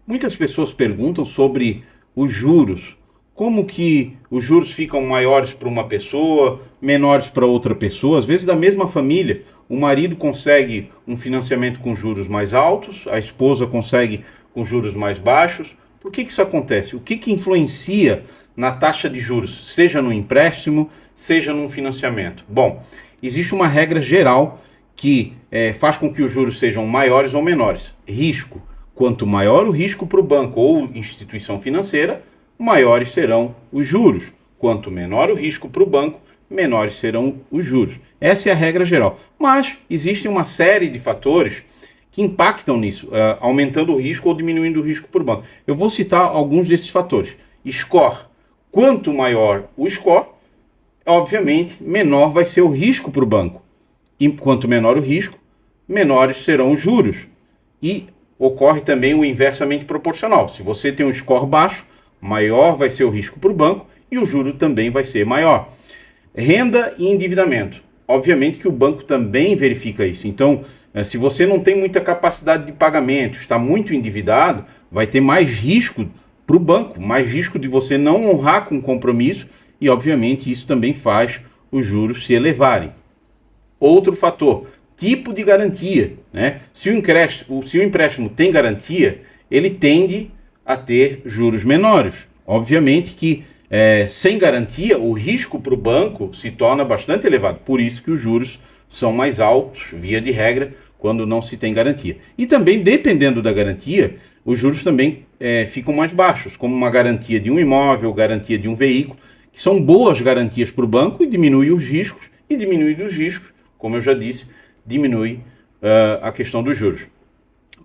Muitas pessoas perguntam sobre os juros. Como que os juros ficam maiores para uma pessoa, menores para outra pessoa? Às vezes da mesma família, o marido consegue um financiamento com juros mais altos, a esposa consegue com juros mais baixos. Por que isso acontece? O que influencia na taxa de juros, seja no empréstimo, seja num financiamento? Bom, existe uma regra geral que faz com que os juros sejam maiores ou menores. Risco. Quanto maior o risco para o banco ou instituição financeira, maiores serão os juros. Quanto menor o risco para o banco, menores serão os juros. Essa é a regra geral. Mas existe uma série de fatores que impactam nisso, aumentando o risco ou diminuindo o risco para o banco. Eu vou citar alguns desses fatores. Score. Quanto maior o score, obviamente, menor vai ser o risco para o banco. E quanto menor o risco, menores serão os juros. E ocorre também o inversamente proporcional. Se você tem um score baixo, maior vai ser o risco para o banco e o juro também vai ser maior. Renda e endividamento. Obviamente que o banco também verifica isso. Então, se você não tem muita capacidade de pagamento, está muito endividado, vai ter mais risco para o banco, mais risco de você não honrar com o compromisso e, obviamente, isso também faz os juros se elevarem. Outro fator, tipo de garantia, né? Se o empréstimo tem garantia, ele tende a ter juros menores. Obviamente que sem garantia, o risco para o banco se torna bastante elevado. Por isso que os juros são mais altos, via de regra, quando não se tem garantia. E também, dependendo da garantia, os juros também ficam mais baixos, como uma garantia de um imóvel, garantia de um veículo, que são boas garantias para o banco e diminui os riscos, e diminuindo os riscos, como eu já disse, diminui a questão dos juros.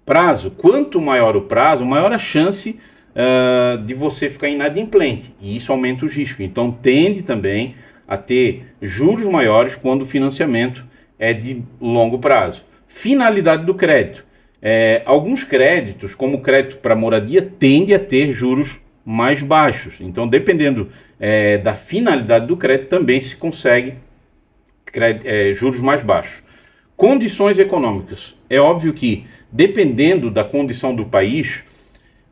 Prazo. Quanto maior o prazo, maior a chance de você ficar inadimplente. E isso aumenta os riscos. Então, tende também a ter juros maiores quando o financiamento é de longo prazo. Finalidade do crédito. Alguns créditos, como o crédito para moradia, tende a ter juros mais baixos. Então, dependendo da finalidade do crédito, também se consegue juros mais baixos. Condições econômicas. É óbvio que, dependendo da condição do país,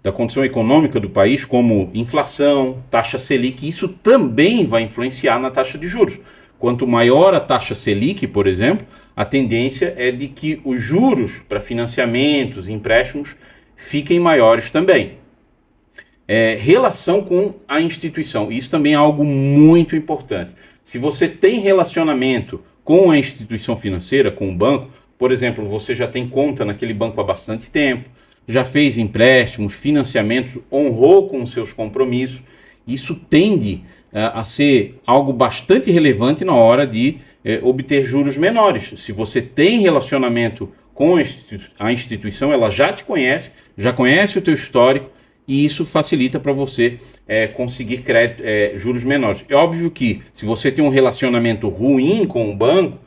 da condição econômica do país, como inflação, taxa Selic, isso também vai influenciar na taxa de juros. Quanto maior a taxa Selic, por exemplo, a tendência é de que os juros para financiamentos e empréstimos fiquem maiores também. Relação com a instituição. Isso também é algo muito importante. Se você tem relacionamento com a instituição financeira, com o banco, por exemplo, você já tem conta naquele banco há bastante tempo, já fez empréstimos, financiamentos, honrou com os seus compromissos, isso tende a ser algo bastante relevante na hora de obter juros menores. Se você tem relacionamento com a instituição, ela já te conhece, já conhece o teu histórico, e isso facilita para você conseguir juros menores. É óbvio que se você tem um relacionamento ruim com o banco,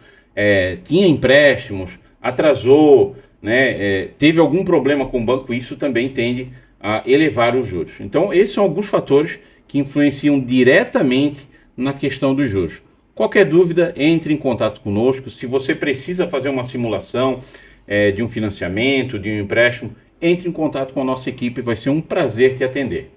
tinha empréstimos, atrasou, né, teve algum problema com o banco, isso também tende a elevar os juros. Então, esses são alguns fatores que influenciam diretamente na questão dos juros. Qualquer dúvida, entre em contato conosco. Se você precisa fazer uma simulação de um financiamento, de um empréstimo, entre em contato com a nossa equipe, vai ser um prazer te atender.